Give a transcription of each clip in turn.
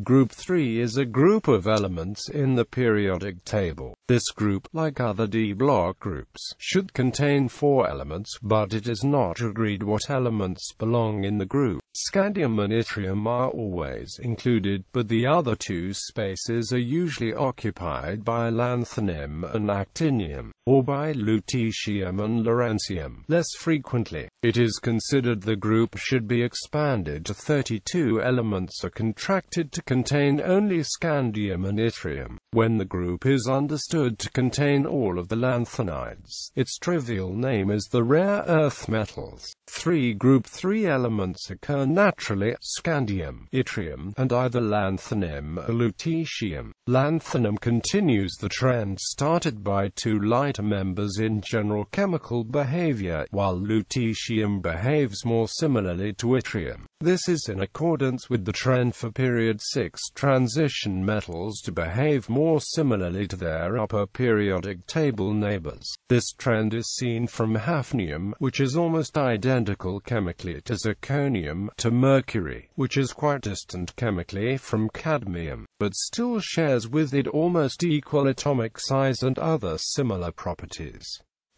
Group 3 is a group of elements in the periodic table. This group, like other D-block groups, should contain 4 elements, but it is not agreed what elements belong in the group. Scandium and yttrium are always included, but the other 2 spaces are usually occupied by lanthanum and actinium, or by lutetium and lawrencium. Less frequently, it is considered the group should be expanded to 32 elements or contracted to contain only scandium and yttrium. When the group is understood to contain all of the lanthanides, its trivial name is the rare earth metals. Group 3 elements occur naturally: scandium, yttrium, and either lanthanum or lutetium. Lanthanum continues the trend started by 2 lighter members in general chemical behavior, while lutetium behaves more similarly to yttrium. This is in accordance with the trend for period 6 transition metals to behave more similarly to their upper periodic table neighbors. This trend is seen from hafnium, which is almost identical chemically to zirconium, to mercury, which is quite distant chemically from cadmium, but still shares with it almost equal atomic size and other similar properties.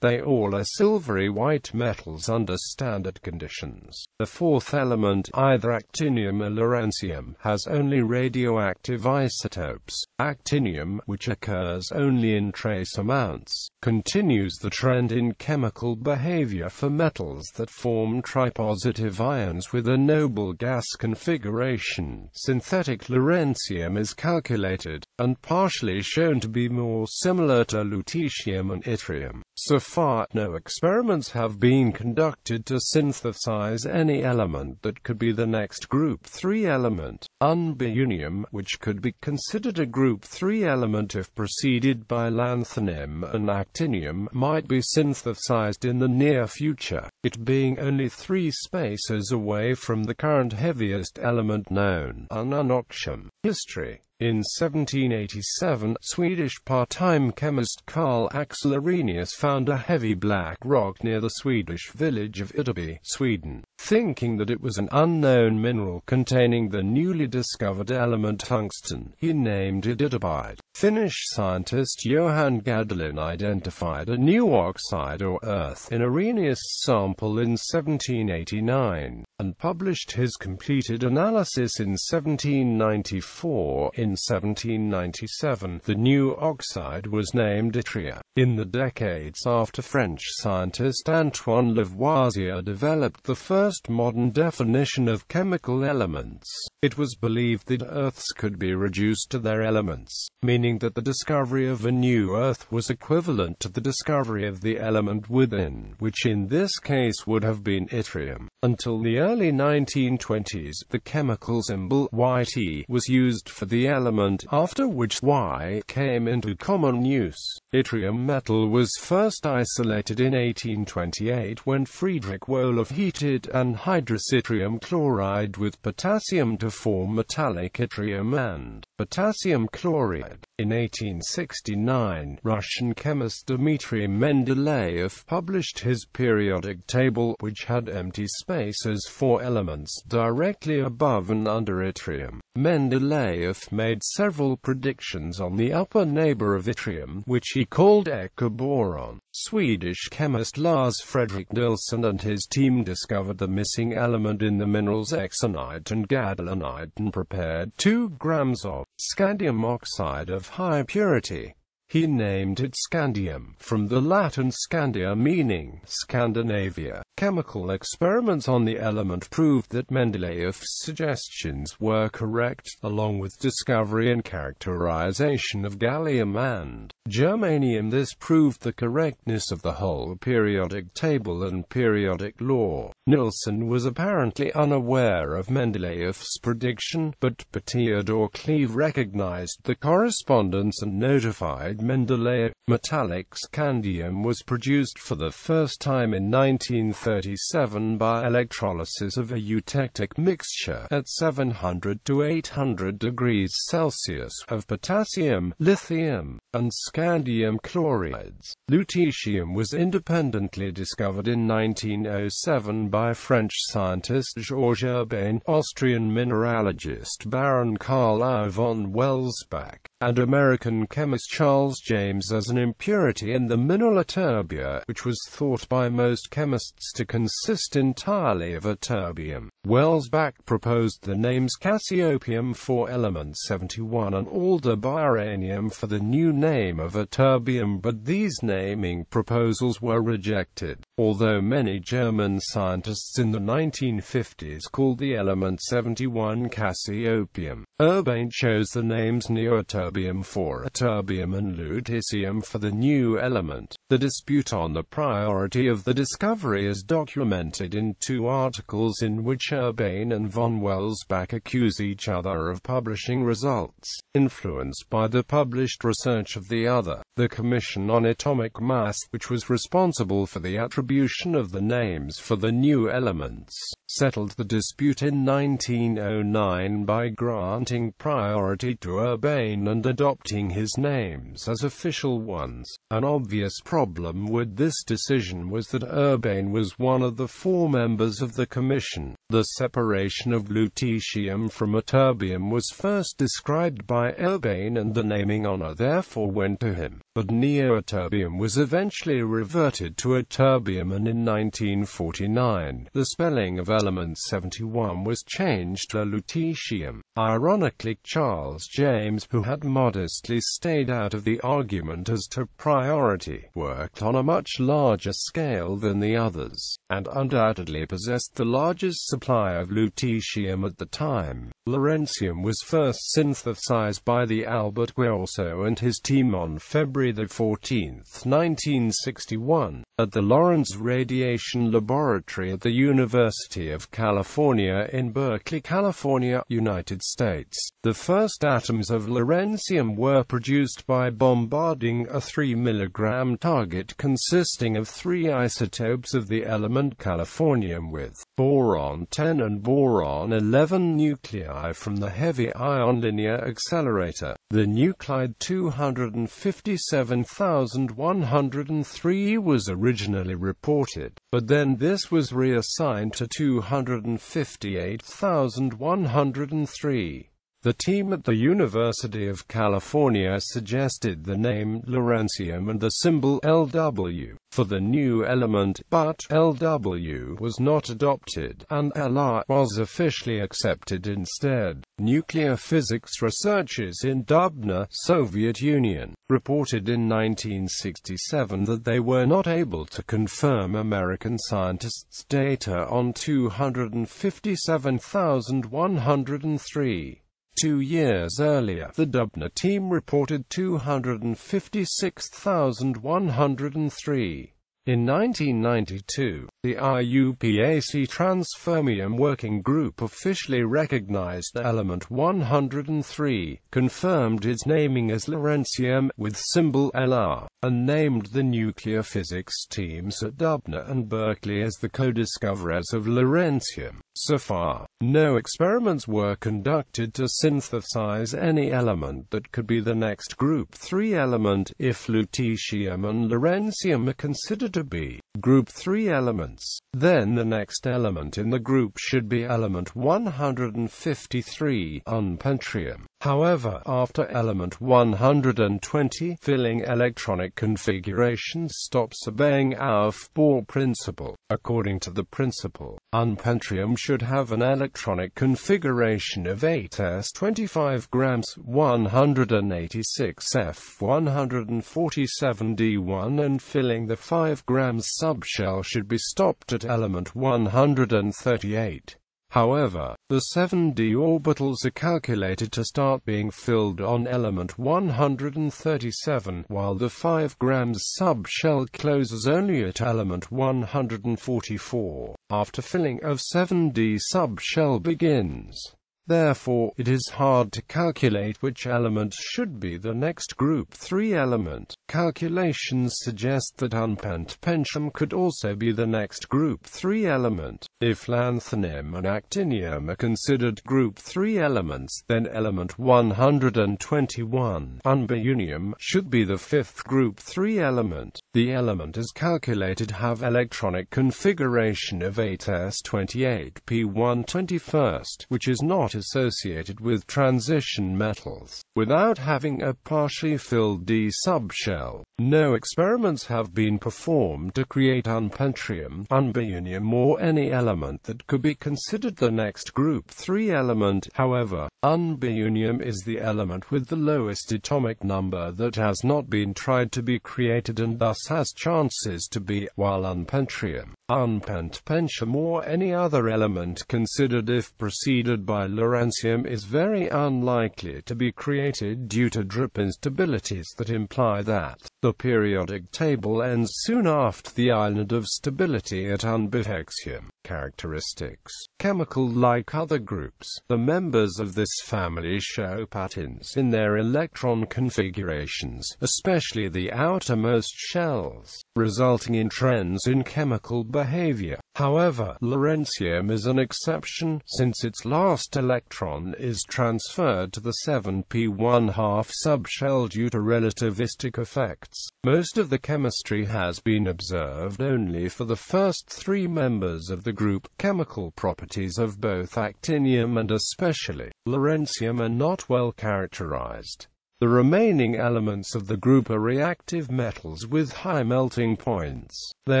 They all are silvery white metals under standard conditions. The 4th element, either actinium or lawrencium, has only radioactive isotopes. Actinium, which occurs only in trace amounts, continues the trend in chemical behavior for metals that form tripositive ions with a noble gas configuration. Synthetic lawrencium is calculated, and partially shown to be more similar to lutetium and yttrium. So far, no experiments have been conducted to synthesize any element that could be the next group 3 element. Untitled, which could be considered a group 3 element if preceded by lanthanum and actinium, might be synthesized in the near future, it being only 3 spaces away from the current heaviest element known, lawrencium. History. In 1787, Swedish part-time chemist Carl Axel Arrhenius found a heavy black rock near the Swedish village of Ytterby, Sweden. Thinking that it was an unknown mineral containing the newly discovered element tungsten, he named it ytterbide. Finnish scientist Johan Gadelin identified a new oxide or earth in Arrhenius' sample in 1789, and published his completed analysis in 1794. In 1797, the new oxide was named yttria. In the decades after, French scientist Antoine Lavoisier developed the first modern definition of chemical elements. It was believed that earths could be reduced to their elements, meaning that the discovery of a new earth was equivalent to the discovery of the element within, which in this case would have been yttrium. Until the early 1920s, the chemical symbol Yt was used for the element, after which Y came into common use. Yttrium metal was first isolated in 1828 when Friedrich Wolof heated anhydrous yttrium chloride with potassium to form metallic yttrium and potassium chloride. In 1869, Russian chemist Dmitry Mendeleev published his periodic table, which had empty spaces for elements directly above and under yttrium. Mendeleev made several predictions on the upper neighbor of yttrium, which he called ecoboron. Swedish chemist Lars Fredrik Nilsson and his team discovered the missing element in the minerals exonite and gadolinite and prepared 2 grams of scandium oxide of high purity. He named it scandium, from the Latin scandia meaning Scandinavia. Chemical experiments on the element proved that Mendeleev's suggestions were correct, along with discovery and characterization of gallium and germanium. This proved the correctness of the whole periodic table and periodic law. Nilsson was apparently unaware of Mendeleev's prediction, but Theodor Cleve recognized the correspondence and notified Mendeleev. Metallic scandium was produced for the first time in 1937 by electrolysis of a eutectic mixture at 700 to 800 degrees Celsius of potassium, lithium, and scandium chlorides. Lutetium was independently discovered in 1907 by French scientist Georges Urbain, Austrian mineralogist Baron Karl I von Welsbach, and American chemist Charles James as an impurity in the mineral yttrium, which was thought by most chemists to consist entirely of yttrium. Welsbach proposed the names cassiopium for element 71 and aldebaran for the new name of yttrium, but these naming proposals were rejected, although many German scientists in the 1950s called the element 71 cassiopium. Urbain chose the names neoyttrium for yttrium and lutetium for the new element. The dispute on the priority of the discovery is documented in two articles in which Urbain and von Welsbach accuse each other of publishing results influenced by the published research of the other. The Commission on Atomic Mass, which was responsible for the attribution of the names for the new elements, settled the dispute in 1909 by granting priority to Urbain and adopting his names as official ones. An obvious problem with this decision was that Urbain was one of the four members of the Commission. The separation of lutetium from yttrium was first described by Urbain and the naming honor therefore went to him. But neoyttrium was eventually reverted to yttrium, and in 1949, the spelling of element 71 was changed to lutetium. Ironically, Charles James, who had modestly stayed out of the argument as to priority, worked on a much larger scale than the others, and undoubtedly possessed the largest supply of lutetium at the time. Lawrencium was first synthesized by the Albert Guerso and his team on February 14, 1961, at the Lawrence Radiation Laboratory at the University of California in Berkeley, California, United States. The first atoms of lawrencium were produced by bombarding a 3 mg target consisting of three isotopes of the element californium with boron-10 and boron-11 nuclei from the heavy ion linear accelerator. The nuclide 257,103 was originally reported, but then this was reassigned to 258,103. The team at the University of California suggested the name lawrencium and the symbol Lw for the new element, but Lw was not adopted, and Lr was officially accepted instead. Nuclear physics researchers in Dubna, Soviet Union, reported in 1967 that they were not able to confirm American scientists' data on 257,103. 2 years earlier, the Dubna team reported 256,103. In 1992, the IUPAC Transfermium Working Group officially recognized element 103, confirmed its naming as lawrencium with symbol Lr, and named the nuclear physics teams at Dubna and Berkeley as the co-discoverers of lawrencium. So far, no experiments were conducted to synthesize any element that could be the next group 3 element, if lutetium and lawrencium are considered to be group 3 elements. Then the next element in the group should be element 153, unpentrium. However, after element 120, filling electronic configurations stops obeying Aufbau principle. According to the principle, unpentrium should have an electronic configuration of 8s 25 grams, 186 F 147 D1, and filling the 5 grams subshell should be stopped at element 138. However, the 7d orbitals are calculated to start being filled on element 137, while the 5 grams subshell closes only at element 144, after filling of 7d subshell begins. Therefore, it is hard to calculate which element should be the next group 3 element. Calculations suggest that unpent pentachum could also be the next group 3 element. If lanthanum and actinium are considered group 3 elements, then element 121, untitled, should be the fifth group 3 element. The element is calculated to have electronic configuration of 8s28p121, which is not associated with transition metals, without having a partially filled d subshell. No experiments have been performed to create unpentium, untitled, or any element that could be considered the next group 3 element. However, untitled is the element with the lowest atomic number that has not been tried to be created and thus has chances to be, while unpentium, unpent pentachum, or any other element considered if preceded by lawrencium is very unlikely to be created due to drip instabilities that imply that the periodic table ends soon after the island of stability at unbifexium. Characteristics. Chemical. Like other groups, the members of this family show patterns in their electron configurations, especially the outermost shells, resulting in trends in chemical behavior. However, lawrencium is an exception, since its last electron is transferred to the 7p1/2 subshell due to relativistic effects. Most of the chemistry has been observed only for the first 3 members of the group. Chemical properties of both actinium and especially lawrencium are not well characterized. The remaining elements of the group are reactive metals with high melting points. They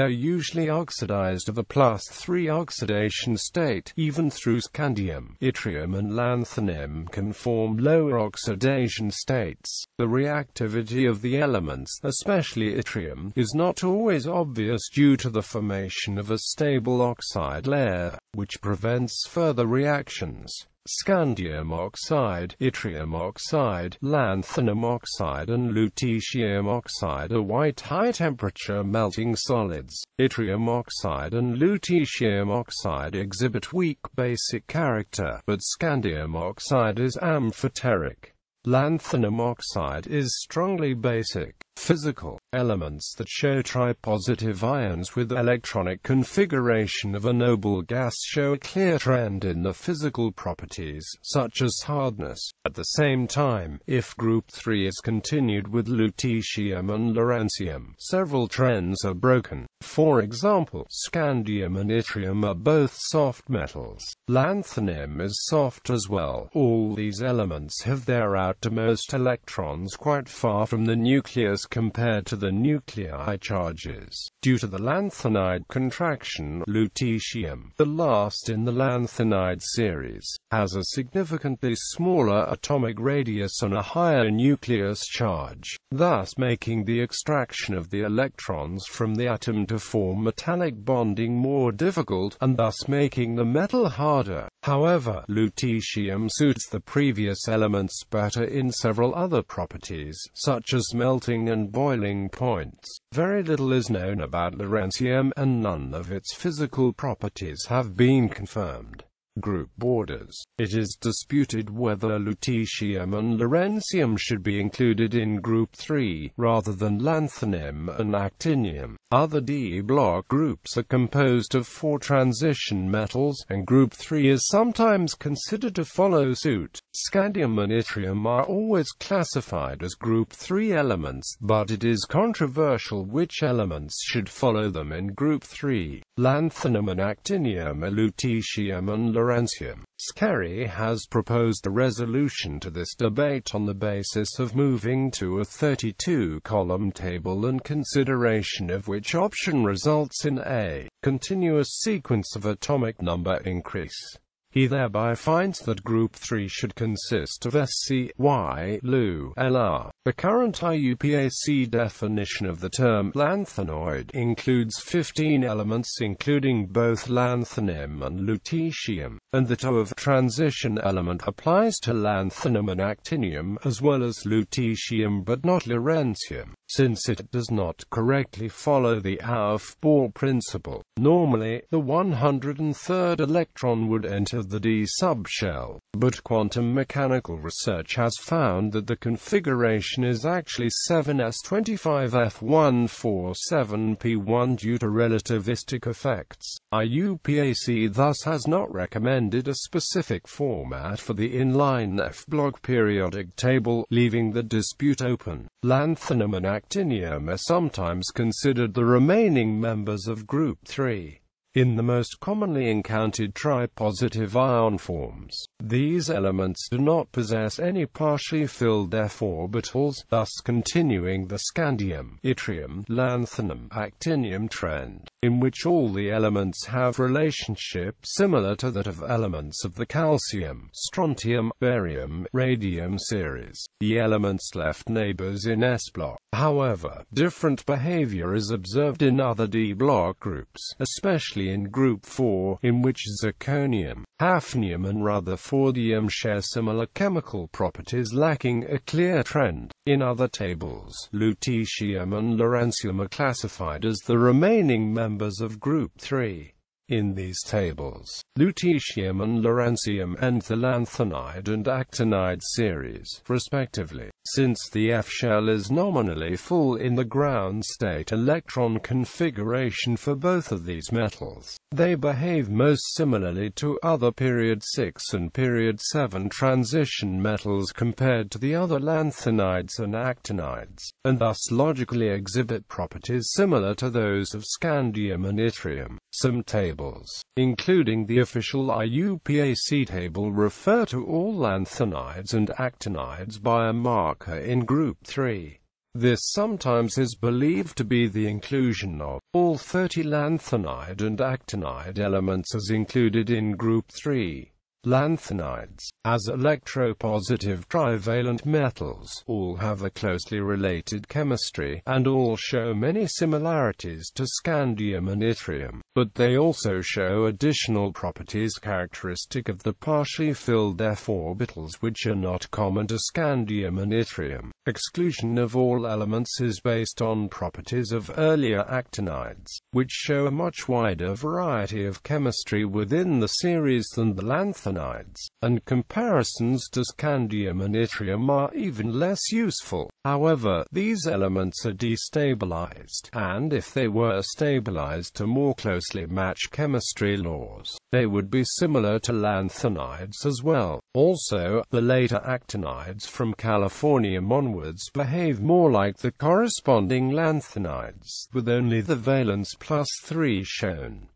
are usually oxidized of a +3 oxidation state. Even through scandium, yttrium and lanthanum can form lower oxidation states. The reactivity of the elements, especially yttrium, is not always obvious due to the formation of a stable oxide layer, which prevents further reactions. Scandium oxide, yttrium oxide, lanthanum oxide and lutetium oxide are white high-temperature melting solids. Yttrium oxide and lutetium oxide exhibit weak basic character, but scandium oxide is amphoteric. Lanthanum oxide is strongly basic. Physical elements that show tripositive ions with electronic configuration of a noble gas show a clear trend in the physical properties, such as hardness. At the same time, if group 3 is continued with lutetium and lawrencium, several trends are broken. For example, scandium and yttrium are both soft metals. Lanthanum is soft as well. All these elements have their outermost electrons quite far from the nucleus compared to the nuclei charges. Due to the lanthanide contraction, lutetium, the last in the lanthanide series, has a significantly smaller atomic radius and a higher nucleus charge, thus making the extraction of the electrons from the atom to form metallic bonding more difficult, and thus making the metal harder. However, lutetium suits the previous elements better in several other properties, such as melting and boiling points. Very little is known about lawrencium, and none of its physical properties have been confirmed. Group borders. It is disputed whether lutetium and lawrencium should be included in Group 3, rather than lanthanum and actinium. Other d-block groups are composed of 4 transition metals, and Group 3 is sometimes considered to follow suit. Scandium and yttrium are always classified as Group 3 elements, but it is controversial which elements should follow them in Group 3. Lanthanum and actinium are lutetium and lawrencium. Scary has proposed a resolution to this debate on the basis of moving to a 32-column table and consideration of which option results in a continuous sequence of atomic number increase. He thereby finds that Group 3 should consist of Sc, Y, Lu, Lr. The current IUPAC definition of the term lanthanoid includes 15 elements including both lanthanum and lutetium, and the O of transition element applies to lanthanum and actinium as well as lutetium but not lawrencium, since it does not correctly follow the Aufbau principle. Normally, the 103rd electron would enter the d subshell, but quantum mechanical research has found that the configuration is actually 7s25f147p1 due to relativistic effects. IUPAC thus has not recommended a specific format for the inline F-block periodic table, leaving the dispute open. Lanthanum and actinium are sometimes considered the remaining members of Group 3. In the most commonly encountered tripositive ion forms, these elements do not possess any partially filled f orbitals, thus continuing the scandium, yttrium, lanthanum, actinium trend, in which all the elements have relationships similar to that of elements of the calcium, strontium, barium, radium series. The elements left neighbors in S-block. However, different behavior is observed in other D-block groups, especially in Group 4, in which zirconium, hafnium and rutherfordium share similar chemical properties lacking a clear trend. In other tables, lutetium and lawrencium are classified as the remaining members of Group 3. In these tables, lutetium and lawrencium enter the lanthanide and actinide series, respectively. Since the F-shell is nominally full in the ground state electron configuration for both of these metals, they behave most similarly to other period 6 and period 7 transition metals compared to the other lanthanides and actinides, and thus logically exhibit properties similar to those of scandium and yttrium. Some tables, including the official IUPAC table, refer to all lanthanides and actinides by a marker in Group 3. This sometimes is believed to be the inclusion of all 30 lanthanide and actinide elements as included in Group 3. Lanthanides, as electropositive trivalent metals, all have a closely related chemistry, and all show many similarities to scandium and yttrium, but they also show additional properties characteristic of the partially filled f orbitals which are not common to scandium and yttrium. Exclusion of all elements is based on properties of earlier actinides, which show a much wider variety of chemistry within the series than the lanthanides, and comparisons to scandium and yttrium are even less useful. However, these elements are destabilized, and if they were stabilized to more closely match chemistry laws, they would be similar to lanthanides as well. Also, the later actinides from Californium onwards behave more like the corresponding lanthanides, with only the valence +3 shown.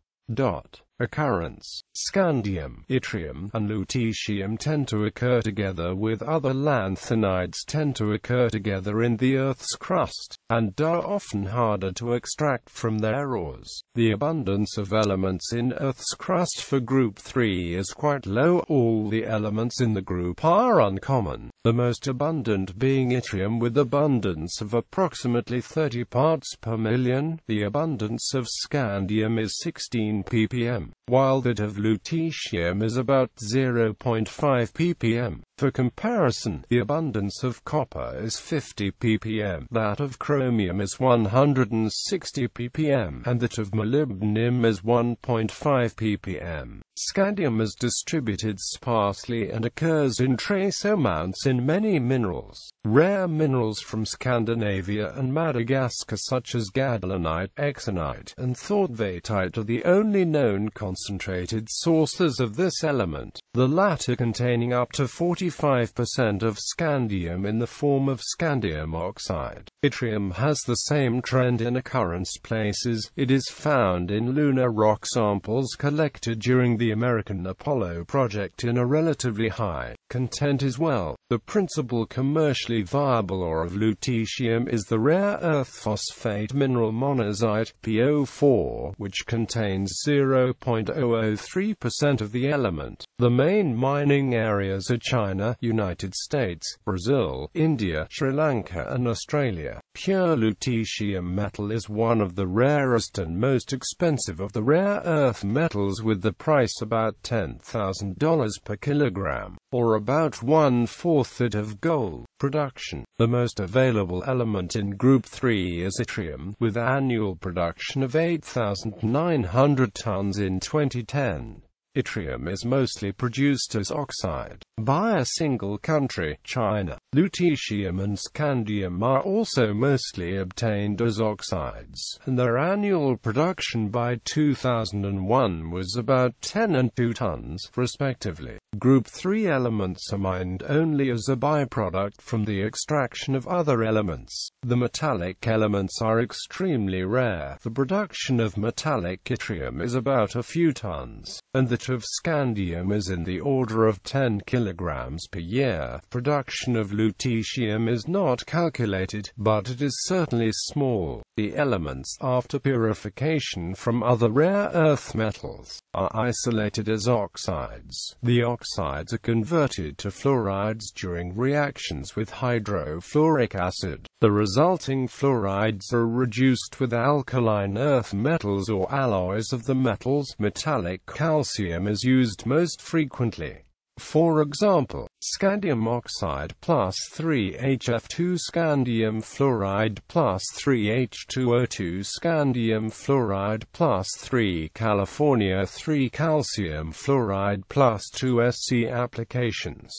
Occurrence. Scandium, yttrium, and lutetium tend to occur together with other lanthanides tend to occur together in the Earth's crust, and are often harder to extract from their ores. The abundance of elements in Earth's crust for Group 3 is quite low. All the elements in the group are uncommon, the most abundant being yttrium with abundance of approximately 30 parts per million. The abundance of scandium is 16 ppm, while that of lutetium is about 0.5 ppm. For comparison, the abundance of copper is 50 ppm, that of chromium is 160 ppm, and that of molybdenum is 1.5 ppm. Scandium is distributed sparsely and occurs in trace amounts in many minerals. Rare minerals from Scandinavia and Madagascar such as gadolinite, exonite, and thortveitite are the only known concentrated sources of this element, the latter containing up to 45% of scandium in the form of scandium oxide. Yttrium has the same trend in occurrence places. It is found in lunar rock samples collected during the American Apollo project in a relatively high content as well. The principal commercially viable ore of lutetium is the rare earth phosphate mineral monazite, PO4, which contains 0.003% of the element. The main mining areas are China, United States, Brazil, India, Sri Lanka and Australia. Pure lutetium metal is one of the rarest and most expensive of the rare earth metals, with the price about $10,000 per kilogram, or about 1/4 that of gold production. The most available element in Group 3 is yttrium, with annual production of 8,900 tons in 2010. Yttrium is mostly produced as oxide by a single country, China. Lutetium and scandium are also mostly obtained as oxides, and their annual production by 2001 was about 10 and 2 tons, respectively. Group 3 elements are mined only as a byproduct from the extraction of other elements. The metallic elements are extremely rare. The production of metallic yttrium is about a few tons, and that of scandium is in the order of 10 kilograms per year. Production of lutetium is not calculated, but it is certainly small. The elements, after purification from other rare earth metals, are isolated as oxides. The oxides are converted to fluorides during reactions with hydrofluoric acid. The resulting fluorides are reduced with alkaline earth metals or alloys of the metals. Metallic calcium is used most frequently. For example, scandium oxide plus 3HF2 scandium fluoride plus 3H2O2 scandium fluoride plus 3 California 3 calcium fluoride plus 2 SC applications.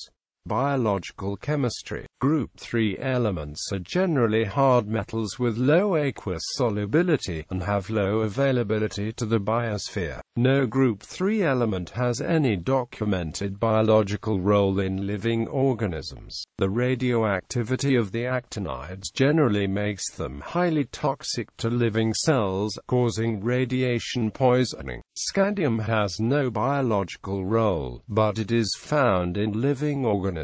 Biological chemistry. Group 3 elements are generally hard metals with low aqueous solubility, and have low availability to the biosphere. No Group 3 element has any documented biological role in living organisms. The radioactivity of the actinides generally makes them highly toxic to living cells, causing radiation poisoning. Scandium has no biological role, but it is found in living organisms.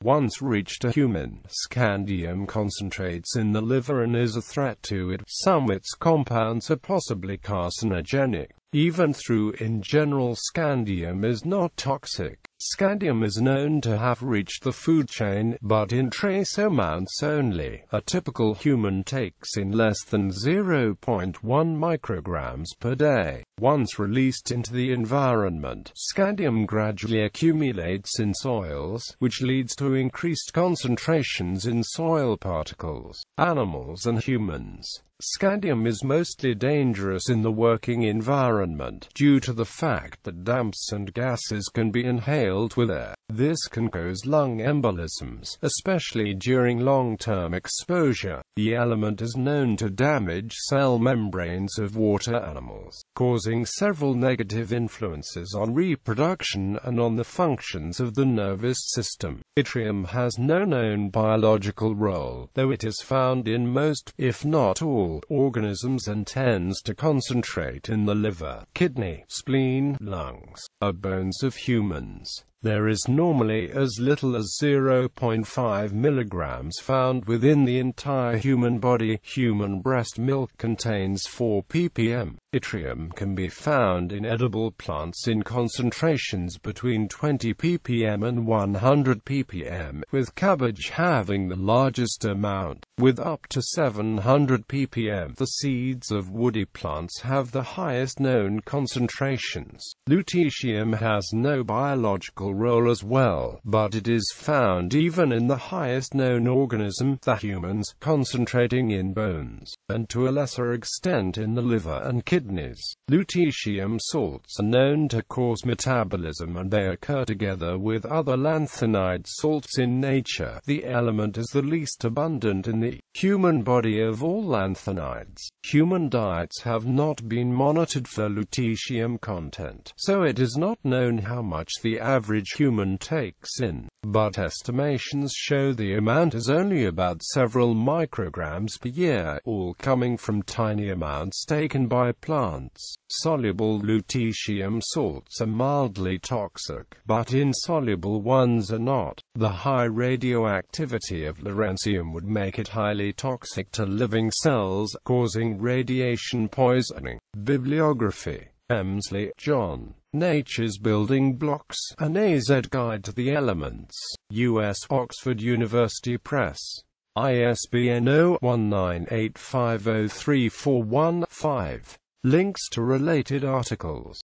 Once reached a human, scandium concentrates in the liver and is a threat to it. Some its compounds are possibly carcinogenic. Even though in general scandium is not toxic, scandium is known to have reached the food chain, but in trace amounts only. A typical human takes in less than 0.1 micrograms per day. Once released into the environment, scandium gradually accumulates in soils, which leads to increased concentrations in soil particles, animals and humans. Scandium is mostly dangerous in the working environment, due to the fact that damps and gases can be inhaled with air. This can cause lung embolisms, especially during long-term exposure. The element is known to damage cell membranes of water animals, causing several negative influences on reproduction and on the functions of the nervous system. Yttrium has no known biological role, though it is found in most, if not all, organisms and tends to concentrate in the liver, kidney, spleen, lungs, or bones of humans. There is normally as little as 0.5 milligrams found within the entire human body. Human breast milk contains 4 ppm. Yttrium can be found in edible plants in concentrations between 20 ppm and 100 ppm, with cabbage having the largest amount, with up to 700 ppm. The seeds of woody plants have the highest known concentrations. Lutetium has no biological role as well, but it is found even in the highest known organism, the humans, concentrating in bones, and to a lesser extent in the liver and kidneys. Lutetium salts are known to cause metabolism, and they occur together with other lanthanide salts in nature. The element is the least abundant in the human body of all lanthanides. Human diets have not been monitored for lutetium content, so it is not known how much the average human takes in, but estimations show the amount is only about several micrograms per year, all coming from tiny amounts taken by plants. Soluble lutetium salts are mildly toxic, but insoluble ones are not. The high radioactivity of lawrencium would make it highly toxic to living cells, causing radiation poisoning. Bibliography. Emsley, John. Nature's Building Blocks, an AZ Guide to the Elements. U.S. Oxford University Press. ISBN 0-19850341-5. Links to related articles.